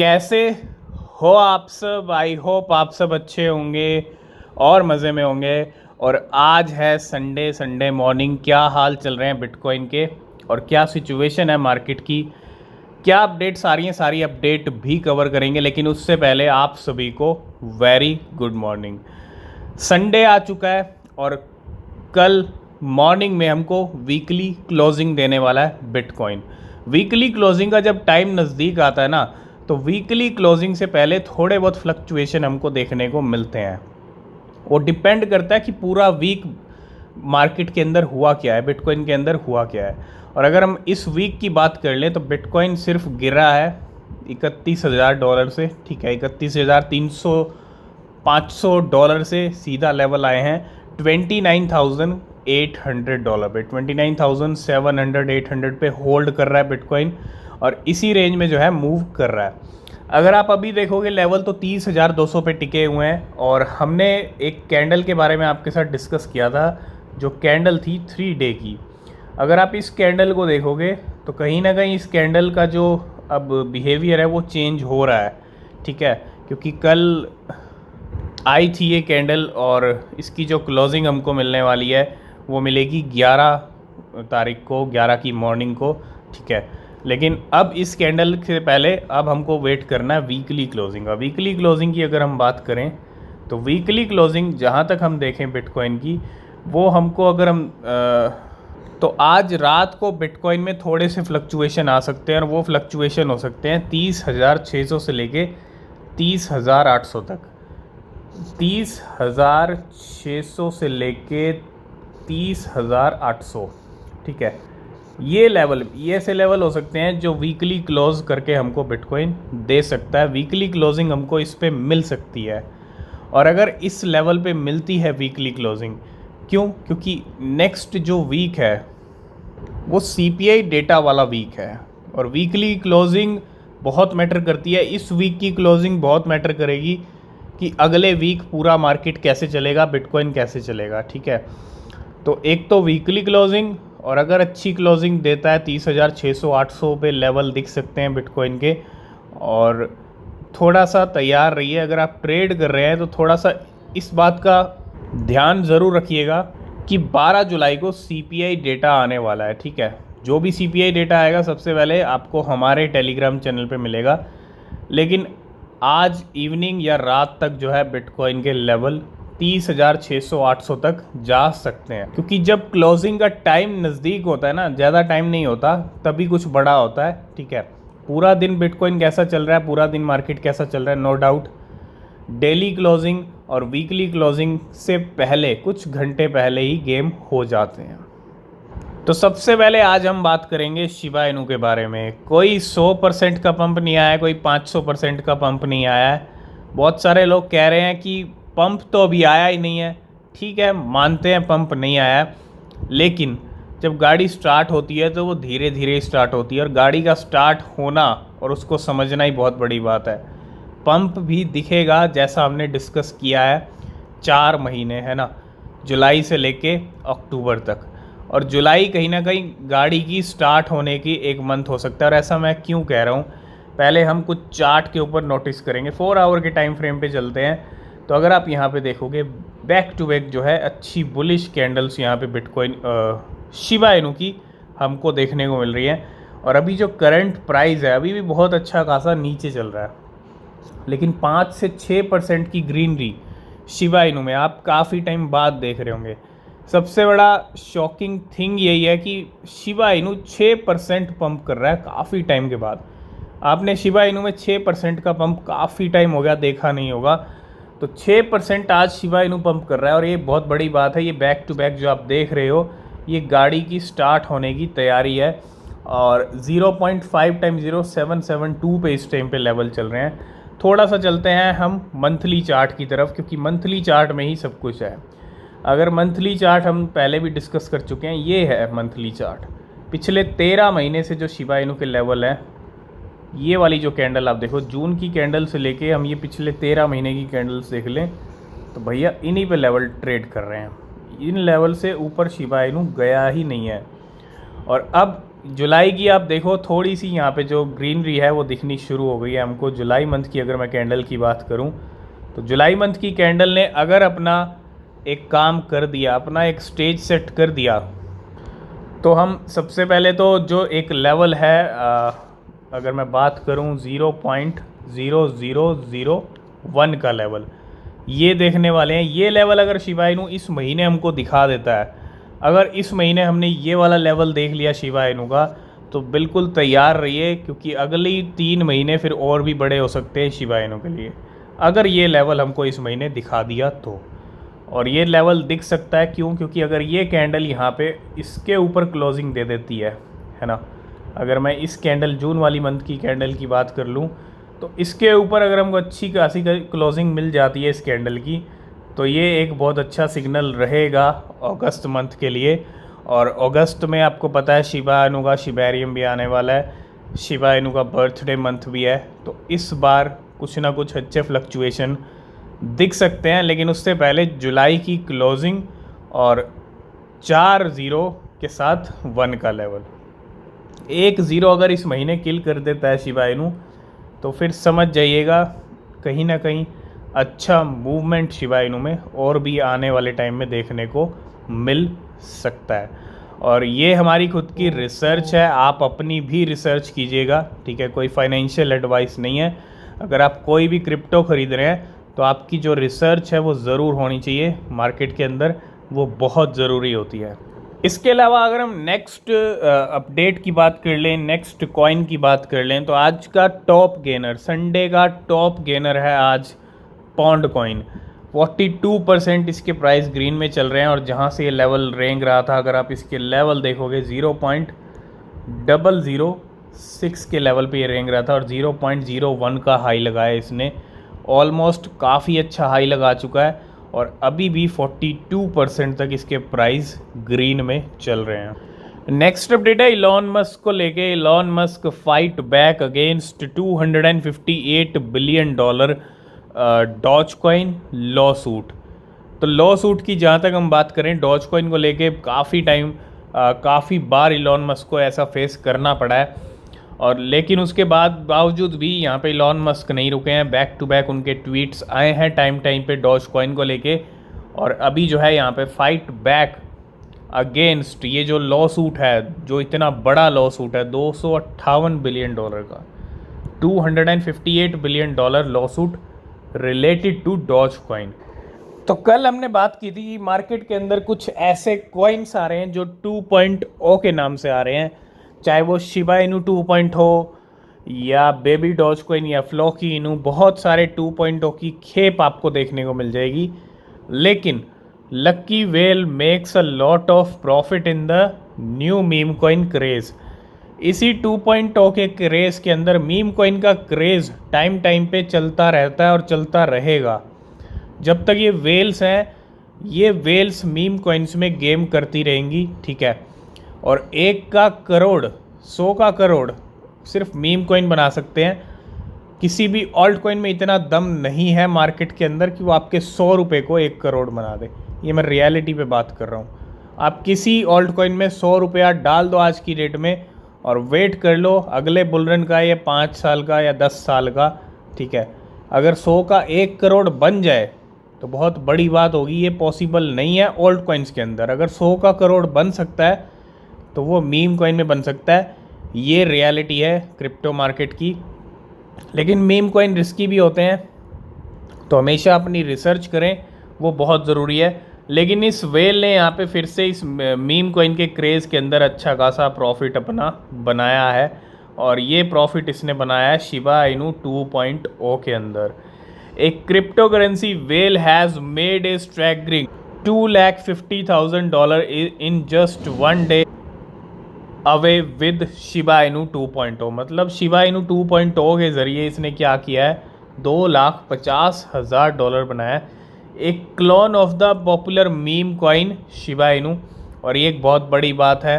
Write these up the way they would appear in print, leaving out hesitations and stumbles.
कैसे हो आप सब। आई होप आप सब अच्छे होंगे और मज़े में होंगे। और आज है संडे। संडे मॉर्निंग क्या हाल चल रहे हैं बिटकॉइन के और क्या सिचुएशन है मार्केट की, क्या अपडेट, सारी अपडेट भी कवर करेंगे। लेकिन उससे पहले आप सभी को वेरी गुड मॉर्निंग। संडे आ चुका है और कल मॉर्निंग में हमको वीकली क्लोजिंग देने वाला है बिटकॉइन। वीकली क्लोजिंग का जब टाइम नज़दीक आता है ना, तो वीकली क्लोजिंग से पहले थोड़े बहुत फ्लक्चुएशन हमको देखने को मिलते हैं। वो डिपेंड करता है कि पूरा वीक मार्केट के अंदर हुआ क्या है, बिटकॉइन के अंदर हुआ क्या है। और अगर हम इस वीक की बात कर लें तो बिटकॉइन सिर्फ गिरा है $31,000 से, ठीक है, 31,300 $500 से सीधा लेवल आए हैं $29,800 पे। 29,700 800 पे होल्ड कर रहा है बिटकॉइन और इसी रेंज में जो है मूव कर रहा है। अगर आप अभी देखोगे लेवल तो 30,200 पे टिके हुए हैं। और हमने एक कैंडल के बारे में आपके साथ डिस्कस किया था, जो कैंडल थी 3 डे की। अगर आप इस कैंडल को देखोगे तो कहीं ना कहीं इस कैंडल का जो अब बिहेवियर है वो चेंज हो रहा है, ठीक है, क्योंकि कल आई थी ये कैंडल और इसकी जो क्लोजिंग हमको मिलने वाली है वो मिलेगी 11 तारीख को, 11 की मॉर्निंग को, ठीक है। लेकिन अब इस कैंडल से पहले अब हमको वेट करना है वीकली क्लोजिंग का। वीकली क्लोजिंग की अगर हम बात करें तो वीकली क्लोजिंग जहाँ तक हम देखें बिटकॉइन की, वो हमको अगर हम तो आज रात को बिटकॉइन में थोड़े से फ्लक्चुएशन आ सकते हैं और वो फ्लक्चुएशन हो सकते हैं 30,600 से लेके 30,800 तक। 30,600 से लेके 30,800, ठीक है। ये लेवल, ये ऐसे लेवल हो सकते हैं जो वीकली क्लोज करके हमको बिटकॉइन दे सकता है। वीकली क्लोजिंग हमको इस पे मिल सकती है। और अगर इस लेवल पे मिलती है वीकली क्लोजिंग, क्यों? क्योंकि नेक्स्ट जो वीक है वो सीपीआई डेटा वाला वीक है और वीकली क्लोजिंग बहुत मैटर करती है। इस वीक की क्लोजिंग बहुत मैटर करेगी कि अगले वीक पूरा मार्केट कैसे चलेगा, बिटकॉइन कैसे चलेगा, ठीक है। तो एक तो वीकली क्लोजिंग, और अगर अच्छी क्लोजिंग देता है 30,600 800 पे लेवल दिख सकते हैं बिटकॉइन के। और थोड़ा सा तैयार रहिए, अगर आप ट्रेड कर रहे हैं तो थोड़ा सा इस बात का ध्यान ज़रूर रखिएगा कि 12 जुलाई को सीपीआई डेटा आने वाला है, ठीक है। जो भी सीपीआई डेटा आएगा सबसे पहले आपको हमारे टेलीग्राम चैनल पे मिलेगा। लेकिन आज इवनिंग या रात तक जो है बिटकॉइन के लेवल 30,600 800 तक जा सकते हैं, क्योंकि जब क्लोजिंग का टाइम नज़दीक होता है ना, ज़्यादा टाइम नहीं होता, तभी कुछ बड़ा होता है, ठीक है। पूरा दिन बिटकॉइन कैसा चल रहा है, पूरा दिन मार्केट कैसा चल रहा है, नो डाउट डेली क्लोजिंग और वीकली क्लोजिंग से पहले, कुछ घंटे पहले ही गेम हो जाते हैं। तो सबसे पहले आज हम बात करेंगे शिबा इनू के बारे में। कोई 100% का पंप नहीं आया है, कोई 500% का पंप नहीं आया है। बहुत सारे लोग कह रहे हैं कि पंप तो अभी आया ही नहीं है, ठीक है, मानते हैं पंप नहीं आया, लेकिन जब गाड़ी स्टार्ट होती है तो वो धीरे धीरे स्टार्ट होती है और गाड़ी का स्टार्ट होना और उसको समझना ही बहुत बड़ी बात है। पंप भी दिखेगा, जैसा हमने डिस्कस किया है, 4 महीने, है ना, जुलाई से लेके अक्टूबर तक। और जुलाई कहीं ना कहीं गाड़ी की स्टार्ट होने की एक मंथ हो सकता है। और ऐसा मैं क्यों कह रहा हूँ, पहले हम कुछ चार्ट के ऊपर नोटिस करेंगे। 4 आवर के टाइम फ्रेम पे चलते हैं तो अगर आप यहाँ पे देखोगे बैक टू बैक जो है अच्छी बुलिश कैंडल्स यहाँ पे बिटकॉइन शिबा इनू की हमको देखने को मिल रही है। और अभी जो करंट प्राइस है अभी भी बहुत अच्छा खासा नीचे चल रहा है, लेकिन 5 से 6% की ग्रीनरी शिबा इनू में आप काफ़ी टाइम बाद देख रहे होंगे। सबसे बड़ा शॉकिंग थिंग यही है कि शिबा इनू 6% पंप कर रहा है काफ़ी टाइम के बाद। आपने शिबा इनू में 6% का पंप काफ़ी टाइम हो गया देखा नहीं होगा। तो 6% आज शिबा इनू पंप कर रहा है और ये बहुत बड़ी बात है। ये बैक टू बैक जो आप देख रहे हो, ये गाड़ी की स्टार्ट होने की तैयारी है। और 0.5 टाइम 0772 पे इस टाइम पे लेवल चल रहे हैं। थोड़ा सा चलते हैं हम मंथली चार्ट की तरफ, क्योंकि मंथली चार्ट में ही सब कुछ है। अगर मंथली चार्ट हम पहले भी डिस्कस कर चुके हैं, ये है मंथली चार्ट। पिछले 13 महीने से जो शिबा इनू के लेवल हैं, ये वाली जो कैंडल आप देखो, जून की कैंडल से लेके हम ये पिछले 13 महीने की कैंडल्स देख लें तो भैया इन्हीं पे लेवल ट्रेड कर रहे हैं। इन लेवल से ऊपर शिबा इनू गया ही नहीं है। और अब जुलाई की आप देखो थोड़ी सी यहाँ पे जो ग्रीनरी है वो दिखनी शुरू हो गई है हमको। जुलाई मंथ की अगर मैं कैंडल की बात करूँ तो जुलाई मंथ की कैंडल ने अगर अपना एक काम कर दिया, अपना एक स्टेज सेट कर दिया, तो हम सबसे पहले तो जो एक लेवल है अगर मैं बात करूं 0.0001 का लेवल, ये देखने वाले हैं। ये लेवल अगर शिबा इनू इस महीने हमको दिखा देता है, अगर इस महीने हमने ये वाला लेवल देख लिया शिबा इनू का, तो बिल्कुल तैयार रहिए, क्योंकि अगली 3 महीने फिर और भी बड़े हो सकते हैं शिबा इनू के लिए, अगर ये लेवल हमको इस महीने दिखा दिया तो। और ये लेवल दिख सकता है क्यों? क्योंकि अगर ये कैंडल यहाँ पे इसके ऊपर क्लोजिंग दे देती है ना, अगर मैं इस कैंडल जून वाली मंथ की कैंडल की बात कर लूँ, तो इसके ऊपर अगर हमको अच्छी खासी क्लोजिंग मिल जाती है इस कैंडल की, तो ये एक बहुत अच्छा सिग्नल रहेगा अगस्त मंथ के लिए। और अगस्त में आपको पता है शिबा इनू का शिबेरियम भी आने वाला है, शिबा इनू का बर्थडे मंथ भी है, तो इस बार कुछ ना कुछ अच्छे फ्लक्चुएशन दिख सकते हैं। लेकिन उससे पहले जुलाई की क्लोजिंग और 4 ज़ीरो के साथ 1 का लेवल, 1 ज़ीरो अगर इस महीने किल कर देता है शिबा इनू, तो फिर समझ जाइएगा कहीं ना कहीं अच्छा मूवमेंट शिबा इनू में और भी आने वाले टाइम में देखने को मिल सकता है। और ये हमारी खुद की रिसर्च है, आप अपनी भी रिसर्च कीजिएगा, ठीक है? कोई फाइनेंशियल एडवाइस नहीं है। अगर आप कोई भी क्रिप्टो ख़रीद रहे हैं तो आपकी जो रिसर्च है वो ज़रूर होनी चाहिए मार्केट के अंदर, वो बहुत ज़रूरी होती है। इसके अलावा अगर हम नेक्स्ट अपडेट की बात कर लें, नेक्स्ट कॉइन की बात कर लें, तो आज का टॉप गेनर, संडे का टॉप गेनर है आज पॉन्ड कॉइन। 42% इसके प्राइस ग्रीन में चल रहे हैं, और जहां से ये लेवल रेंग रहा था, अगर आप इसके लेवल देखोगे 0.006 के लेवल पे ये रेंग रहा था, और 0.01 का हाई लगाया इसने, ऑलमोस्ट काफ़ी अच्छा हाई लगा चुका है, और अभी भी 42% तक इसके प्राइस ग्रीन में चल रहे हैं। नेक्स्ट अपडेट है इलॉन मस्क को लेके। Elon Musk fight back against $258 billion Dogecoin lawsuit. तो लॉ सूट की जहाँ तक हम बात करें, डॉज कॉइन को लेके काफ़ी बार इलॉन मस्क को ऐसा फेस करना पड़ा है, और लेकिन उसके बावजूद भी यहाँ पे इलॉन मस्क नहीं रुके हैं। बैक टू बैक उनके ट्वीट्स आए हैं टाइम पे डॉज कॉइन को लेके, और अभी जो है यहाँ पे फाइट बैक अगेंस्ट ये जो लॉ सूट है, जो इतना बड़ा लॉ सूट है, $258 बिलियन का, $258 billion lawsuit related to Dogecoin. तो कल हमने बात की थी कि मार्केट के अंदर कुछ ऐसे कॉइन्स आ रहे हैं जो 2.0 के नाम से आ रहे हैं, चाहे वो शिबा इनू 2.0 या बेबी डॉज कॉइन या फ्लॉकी इनू, बहुत सारे 2.0 की खेप आपको देखने को मिल जाएगी। लेकिन lucky whale makes a lot of profit in the new meme coin craze. इसी 2.0 के क्रेज़ के अंदर मीम कॉइन का क्रेज़ टाइम पे चलता रहता है और चलता रहेगा जब तक ये वेल्स हैं। ये वेल्स मीम कॉइन्स में गेम करती रहेंगी, ठीक है? और 1 का करोड़, 100 का करोड़ सिर्फ मीम कॉइन बना सकते हैं। किसी भी ऑल्ट कॉइन में इतना दम नहीं है मार्केट के अंदर कि वो आपके 100 रुपये को 1 करोड़ बना दे। ये मैं रियलिटी पे बात कर रहा हूँ। आप किसी ऑल्ट कॉइन में 100 रुपया डाल दो आज की डेट में, और वेट कर लो अगले बुलरन का, या 5 साल का या 10 साल का, ठीक है? अगर 100 का 1 करोड़ बन जाए तो बहुत बड़ी बात होगी। ये पॉसिबल नहीं है ऑल्ट कॉइन्स के अंदर। अगर 100 का करोड़ बन सकता है तो वो मीम कॉइन में बन सकता है। ये रियलिटी है क्रिप्टो मार्केट की। लेकिन मीम कॉइन रिस्की भी होते हैं, तो हमेशा अपनी रिसर्च करें, वो बहुत ज़रूरी है। लेकिन इस वेल ने यहाँ पे फिर से इस मीम कॉइन के क्रेज़ के अंदर अच्छा खासा प्रॉफिट अपना बनाया है, और ये प्रॉफिट इसने बनाया है शिबा इनू 2.0 के अंदर। एक crypto currency well has made a staggering $250,000 in just 1 day away with Shiba Inu 2.0। मतलब शिबा इनू 2.0 के ज़रिए इसने क्या किया है, $250,000 बनाया है। एक clone of the popular meme coin Shiba Inu, और ये एक बहुत बड़ी बात है।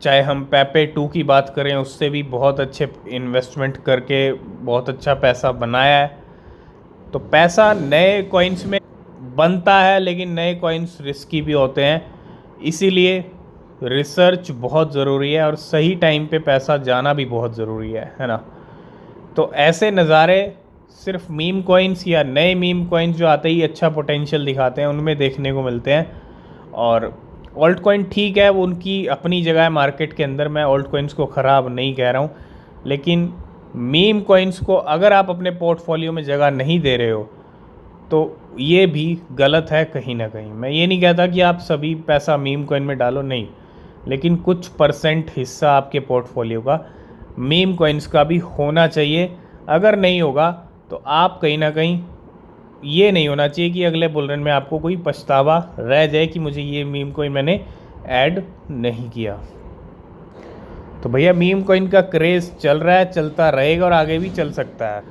चाहे हम पेपे 2 की बात करें, उससे भी बहुत अच्छे इन्वेस्टमेंट करके बहुत अच्छा पैसा बनाया है। तो पैसा नए कॉइन्स में बनता है, लेकिन नए कॉइन्स रिस्की भी होते हैं, इसीलिए रिसर्च बहुत ज़रूरी है और सही टाइम पे पैसा जाना भी बहुत ज़रूरी है ना। तो ऐसे नज़ारे सिर्फ मीम कॉइन्स या नए मीम कॉइन्स जो आते ही अच्छा पोटेंशियल दिखाते हैं उनमें देखने को मिलते हैं। और ऑल्ट कॉइन ठीक है, वो उनकी अपनी जगह है मार्केट के अंदर, मैं ऑल्ट कॉइन्स को ख़राब नहीं कह रहा हूँ, लेकिन मीम कॉइन्स को अगर आप अपने पोर्टफोलियो में जगह नहीं दे रहे हो तो ये भी गलत है कहीं ना कहीं। मैं ये नहीं कहता कि आप सभी पैसा मीम कॉइन में डालो, नहीं, लेकिन कुछ परसेंट हिस्सा आपके पोर्टफोलियो का मीम कॉइन्स का भी होना चाहिए। अगर नहीं होगा तो आप कहीं ना कहीं, ये नहीं होना चाहिए कि अगले बुल रन में आपको कोई पछतावा रह जाए कि मुझे ये मीम कॉइन मैंने ऐड नहीं किया। तो भैया मीम कॉइन का क्रेज़ चल रहा है, चलता रहेगा और आगे भी चल सकता है।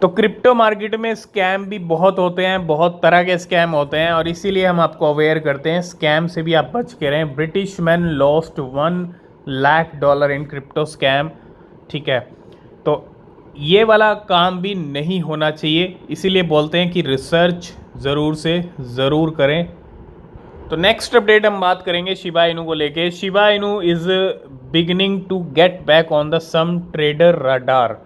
तो क्रिप्टो मार्केट में स्कैम भी बहुत होते हैं, बहुत तरह के स्कैम होते हैं और इसीलिए हम आपको अवेयर करते हैं, स्कैम से भी आप बच के रहें। British man lost $1 lakh in crypto scam, ठीक है। तो ये वाला काम भी नहीं होना चाहिए, इसीलिए बोलते हैं कि रिसर्च ज़रूर से ज़रूर करें। तो नेक्स्ट अपडेट हम बात करेंगे शिबा इनू को लेके। Shiba Inu is beginning to get back on the some trader radar.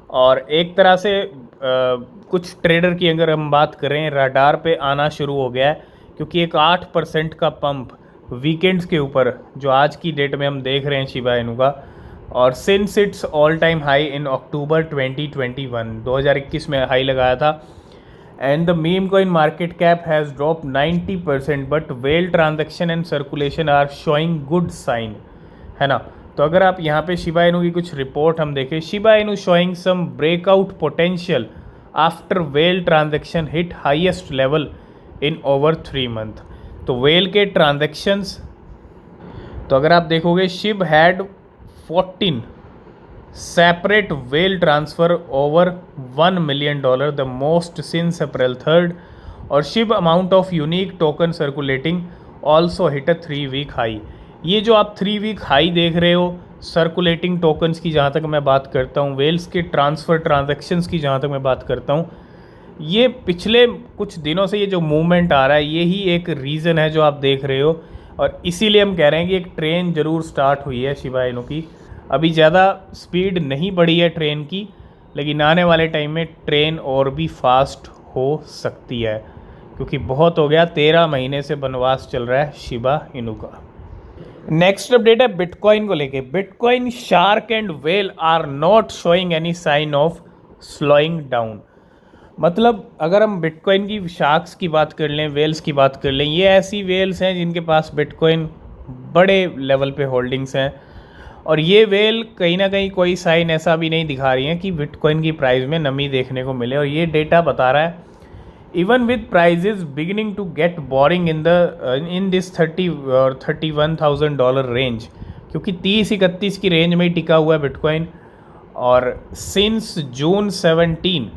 और एक तरह से कुछ ट्रेडर की अगर हम बात करें, रडार पे आना शुरू हो गया है, क्योंकि एक 8% का पंप वीकेंड्स के ऊपर जो आज की डेट में हम देख रहे हैं शिबा इनू का, और since its all time high in October 2021 में हाई लगाया था। And the meme coin market cap has drop 90%, but whale transaction and circulation are showing good sign, है ना। तो अगर आप यहाँ पे शिबा इनू की कुछ रिपोर्ट हम देखें, Shiba Inu showing some breakout potential after whale transaction hit highest level in over 3 month. तो वेल के ट्रांजेक्शन्स, तो अगर आप देखोगे SHIB had 14 separate whale transfer over $1 million, the most since April 3rd। और SHIB amount of unique token circulating also hit a 3 week high. ये जो आप 3 वीक हाई देख रहे हो सर्कुलेटिंग टोकन्स की, जहाँ तक मैं बात करता हूँ, वेल्स के ट्रांसफ़र ट्रांजैक्शंस की जहाँ तक मैं बात करता हूँ, ये पिछले कुछ दिनों से ये जो मूवमेंट आ रहा है यही एक रीज़न है जो आप देख रहे हो। और इसीलिए हम कह रहे हैं कि एक ट्रेन ज़रूर स्टार्ट हुई है शिबा इनू की। अभी ज़्यादा स्पीड नहीं बढ़ी है ट्रेन की, लेकिन आने वाले टाइम में ट्रेन और भी फास्ट हो सकती है, क्योंकि बहुत हो गया, 13 महीने से बनवास चल रहा है शिबा इनू का। नेक्स्ट अपडेट है बिटकॉइन को लेके। Bitcoin shark and whale are not showing any sign of slowing down. मतलब अगर हम बिटकॉइन की शार्क्स की बात कर लें, वेल्स की बात कर लें, ये ऐसी वेल्स हैं जिनके पास बिटकॉइन बड़े लेवल पे होल्डिंग्स हैं, और ये वेल कहीं ना कहीं कोई साइन ऐसा भी नहीं दिखा रही है कि बिटकॉइन की प्राइस में नमी देखने को मिले। और ये डेटा बता रहा है even with prices beginning to get boring in this $31,000 range, क्योंकि 30-31 की रेंज में ही टिका हुआ है बिटकॉइन। और सिंस जून 17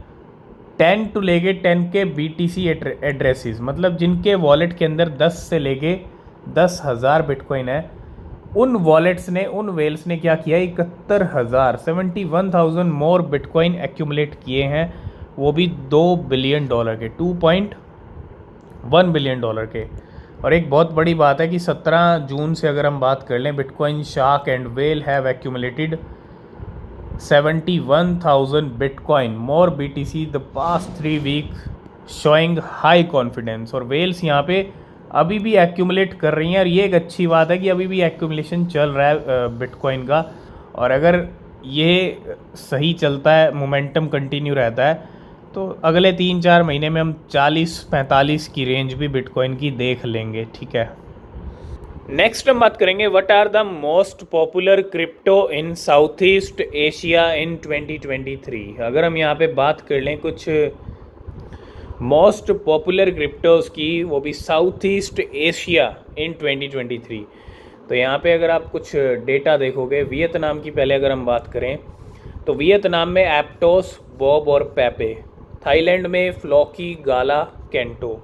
10 टू लेके 10 के BTC एड्रेसेस, मतलब जिनके वॉलेट के अंदर 10 से लेके 10,000 बिटकॉइन है, उन वॉलेट्स ने, उन वेल्स ने क्या किया, 71,000 मोर बिटकॉइन एक्यूमुलेट किए हैं, वो भी $2 बिलियन के, $2.1 बिलियन के। और एक बहुत बड़ी बात है कि 17 जून से अगर हम बात कर लें, bitcoin shark and whale have accumulated 71,000 bitcoin more BTC the past 3 week, showing high confidence. और वेल्स यहाँ पे अभी भी एक्यूमुलेट कर रही हैं, और ये एक अच्छी बात है कि अभी भी एक्यूमुलेशन चल रहा है बिटकॉइन का। और अगर ये सही चलता है, मोमेंटम कंटिन्यू रहता है, तो अगले 3-4 महीने में हम 40-45 की रेंज भी बिटकॉइन की देख लेंगे, ठीक है। नेक्स्ट हम बात करेंगे what are the most popular crypto in South East Asia in 2023। अगर हम यहाँ पे बात कर लें कुछ मोस्ट पॉपुलर क्रिप्टोज़ की, वो भी साउथ ईस्ट एशिया इन 2023, तो यहाँ पे अगर आप कुछ डेटा देखोगे, वियतनाम की पहले अगर हम बात करें, तो वियतनाम में एप्टोस, बॉब और पेपे, थाईलैंड में फ्लॉकी, गाला, कैंटो,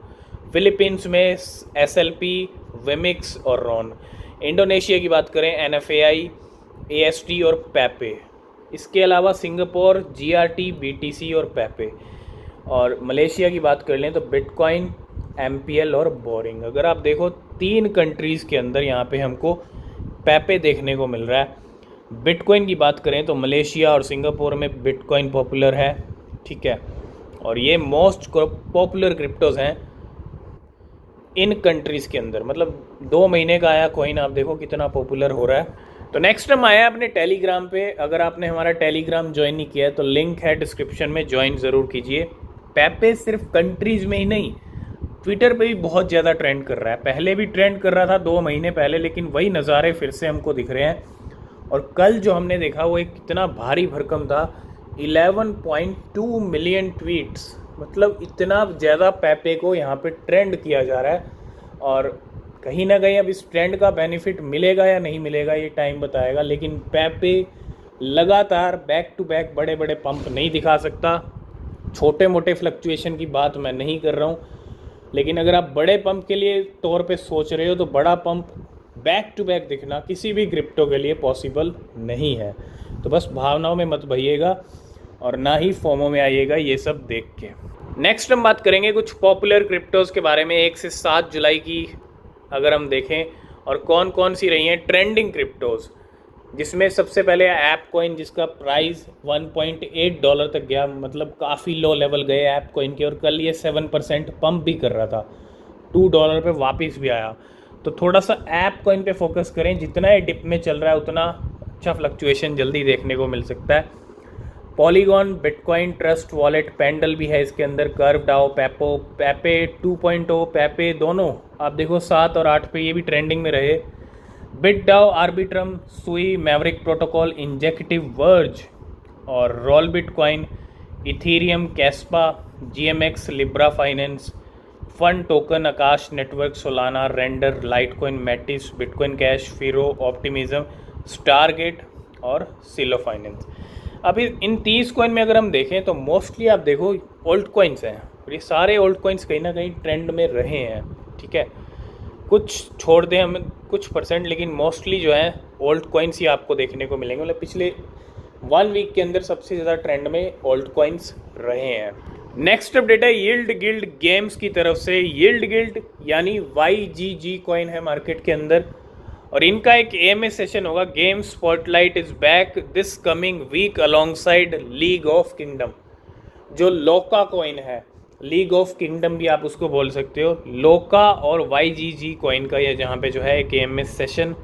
फिलीपींस में SLP, विमिक्स और रॉन, इंडोनेशिया की बात करें NFAI, AST और पेपे, इसके अलावा सिंगापुर GRT, BTC और पेपे, और मलेशिया की बात कर लें तो बिटकॉइन, MPL और बोरिंग। अगर आप देखो 3 कंट्रीज़ के अंदर यहाँ पे हमको पेपे देखने को मिल रहा है। बिटकॉइन की बात करें तो मलेशिया और सिंगापुर में बिटकॉइन पॉपुलर है, ठीक है, और ये मोस्ट पॉपुलर क्रिप्टोज़ हैं इन कंट्रीज़ के अंदर। मतलब 2 महीने का आया कॉइन, आप देखो कितना पॉपुलर हो रहा है। तो नेक्स्ट हम आया अपने टेलीग्राम पे। अगर आपने हमारा टेलीग्राम ज्वाइन नहीं किया है तो लिंक है डिस्क्रिप्शन में, ज्वाइन ज़रूर कीजिए। पेपे सिर्फ कंट्रीज़ में ही नहीं, ट्विटर पे भी बहुत ज़्यादा ट्रेंड कर रहा है। पहले भी ट्रेंड कर रहा था 2 महीने पहले, लेकिन वही नज़ारे फिर से हमको दिख रहे हैं। और कल जो हमने देखा वो एक कितना भारी भरकम था, 11.2 मिलियन ट्वीट्स। मतलब इतना ज़्यादा पेपे को यहाँ पे ट्रेंड किया जा रहा है, और कहीं ना कहीं अब इस ट्रेंड का बेनिफिट मिलेगा या नहीं मिलेगा ये टाइम बताएगा। लेकिन पेपे लगातार बैक टू बैक बड़े बड़े पंप नहीं दिखा सकता। छोटे मोटे फ्लक्चुएशन की बात मैं नहीं कर रहा हूँ, लेकिन अगर आप बड़े पंप के लिए तौर पे सोच रहे हो तो बड़ा पंप बैक टू बैक दिखना किसी भी क्रिप्टो के लिए पॉसिबल नहीं है। तो बस भावनाओं में मत भइएगा और ना ही फोमो में आइएगा ये सब देख के। नेक्स्ट हम बात करेंगे कुछ पॉपुलर क्रिप्टोज़ के बारे में 1 से 7 जुलाई की अगर हम देखें, और कौन कौन सी रही हैं ट्रेंडिंग क्रिप्टोज़, जिसमें सबसे पहले ऐप कॉइन जिसका प्राइस $1.8 तक गया। मतलब काफ़ी लो लेवल गए ऐप कॉइन के, और कल ये 7% पंप भी कर रहा था, $2 पे वापस भी आया। तो थोड़ा सा ऐप कॉइन पे फोकस करें, जितना ये डिप में चल रहा है उतना अच्छा फ्लक्चुएशन जल्दी देखने को मिल सकता है। Polygon, bitcoin Trust Wallet, Pendle भी है इसके अंदर, कर्व डाओ, पेपे 2.0, पेपे दोनों आप देखो 7 और 8 पे ये भी ट्रेंडिंग में रहे। BitDAO, Arbitrum, Sui, Maverick Protocol, Injective Verge और Roll Bitcoin, Ethereum, Kaspa, GMX, Libra Finance, Fund Token, Akash Network, Solana, Render, Litecoin, Metis, Bitcoin Cash, Firo, Optimism, Stargate और सिलो फाइनेंस। अभी इन 30 कॉइन में अगर हम देखें तो मोस्टली आप देखो ओल्ड कॉइन्स हैं, और ये सारे ओल्ड कॉइन्स कहीं ना कहीं ट्रेंड में रहे हैं, ठीक है। कुछ छोड़ दें हम कुछ परसेंट, लेकिन मोस्टली जो है ओल्ड कॉइन्स ही आपको देखने को मिलेंगे। मतलब पिछले 1 वीक के अंदर सबसे ज़्यादा ट्रेंड में ओल्ड कॉइन्स रहे हैं। नेक्स्ट अपडेट है यील्ड गिल्ड गेम्स की तरफ से। यील्ड गिल्ड यानी YGG कॉइन है मार्केट के अंदर, और इनका एक AMA सेशन होगा। Game spotlight is back this coming week alongside League of Kingdoms. जो लोका कॉइन है, लीग ऑफ किंगडम भी आप उसको बोल सकते हो, लोका और YGG कॉइन का ये जहाँ पे जो है एक AMA सेशन,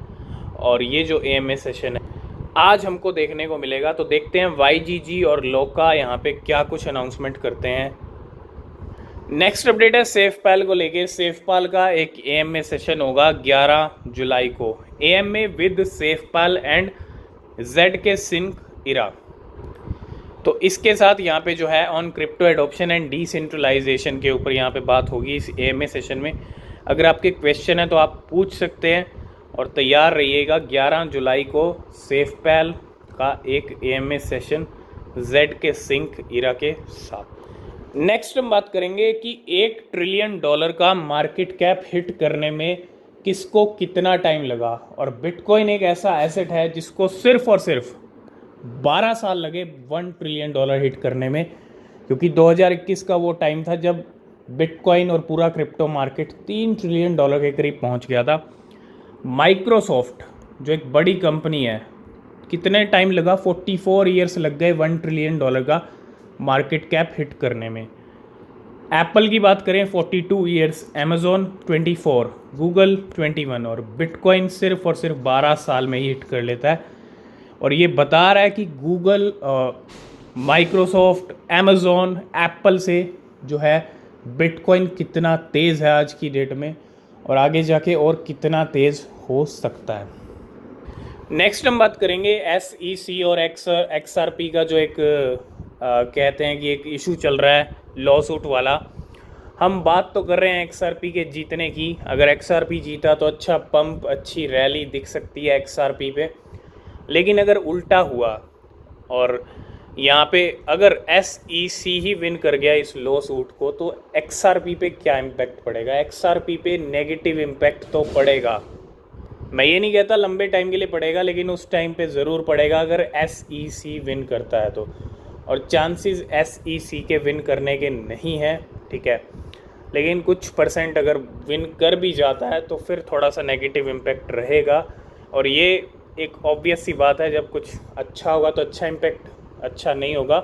और ये जो AMA सेशन है आज हमको देखने को मिलेगा। तो देखते हैं YGG और लोका यहाँ पे क्या कुछ अनाउंसमेंट करते हैं। नेक्स्ट अपडेट है सेफपाल को लेके। सेफपाल का एक AMA सेशन होगा 11 जुलाई को, AMA with SafePal and ZK Sync Era. तो इसके साथ यहाँ पे जो है on crypto adoption and decentralisation के ऊपर यहाँ पे बात होगी इस AMA सेशन में। अगर आपके क्वेश्चन है तो आप पूछ सकते हैं, और तैयार रहिएगा 11 जुलाई को सेफपाल का एक AMA सेशन ZK सिंक इरा के साथ। नेक्स्ट हम बात करेंगे कि $1 ट्रिलियन का मार्केट कैप हिट करने में किसको कितना टाइम लगा। और बिटकॉइन एक ऐसा एसेट है जिसको सिर्फ और सिर्फ 12 साल लगे $1 ट्रिलियन हिट करने में, क्योंकि 2021 का वो टाइम था जब बिटकॉइन और पूरा क्रिप्टो मार्केट $3 ट्रिलियन के करीब पहुंच गया था। माइक्रोसॉफ्ट जो एक बड़ी कंपनी है, कितने टाइम लगा, 44 ईयर्स लग गए $1 ट्रिलियन का मार्केट कैप हिट करने में। एप्पल की बात करें 42 ईयर्स, अमेज़ॉन 24, गूगल 21, और बिटकॉइन सिर्फ और सिर्फ 12 साल में ही हिट कर लेता है। और ये बता रहा है कि गूगल, माइक्रोसॉफ्ट, अमेज़ॉन, एप्पल से जो है बिटकॉइन कितना तेज़ है आज की डेट में, और आगे जाके और कितना तेज़ हो सकता है। नेक्स्ट हम बात करेंगे SEC और XRP का, जो एक कहते हैं कि एक इशू चल रहा है लॉ सूट वाला। हम बात तो कर रहे हैं XRP के जीतने की। अगर XRP जीता तो अच्छा पंप, अच्छी रैली दिख सकती है XRP पे। लेकिन अगर उल्टा हुआ और यहाँ पे अगर SEC ही विन कर गया इस लॉ सूट को, तो XRP पे क्या इम्पैक्ट पड़ेगा? XRP पे नेगेटिव इम्पैक्ट तो पड़ेगा। मैं ये नहीं कहता लंबे टाइम के लिए पड़ेगा, लेकिन उस टाइम पे ज़रूर पड़ेगा अगर SEC विन करता है तो। और चांसेस SEC के विन करने के नहीं हैं, ठीक है। लेकिन कुछ परसेंट अगर विन कर भी जाता है तो फिर थोड़ा सा नेगेटिव इम्पैक्ट रहेगा। और ये एक ऑब्वियस सी बात है, जब कुछ अच्छा होगा तो अच्छा इम्पैक्ट, अच्छा नहीं होगा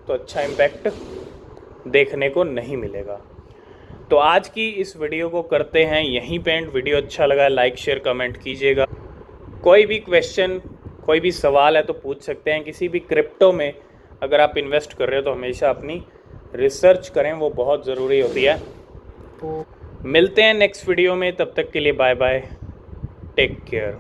तो अच्छा इम्पैक्ट देखने को नहीं मिलेगा। तो आज की इस वीडियो को करते हैं यहीं पे एंड। वीडियो अच्छा लगा लाइक शेयर कमेंट कीजिएगा। कोई भी क्वेश्चन, कोई भी सवाल है तो पूछ सकते हैं। किसी भी क्रिप्टो में अगर आप इन्वेस्ट कर रहे हो तो हमेशा अपनी रिसर्च करें, वो बहुत ज़रूरी होती है। मिलते हैं नेक्स्ट वीडियो में, तब तक के लिए बाय बाय, टेक केयर।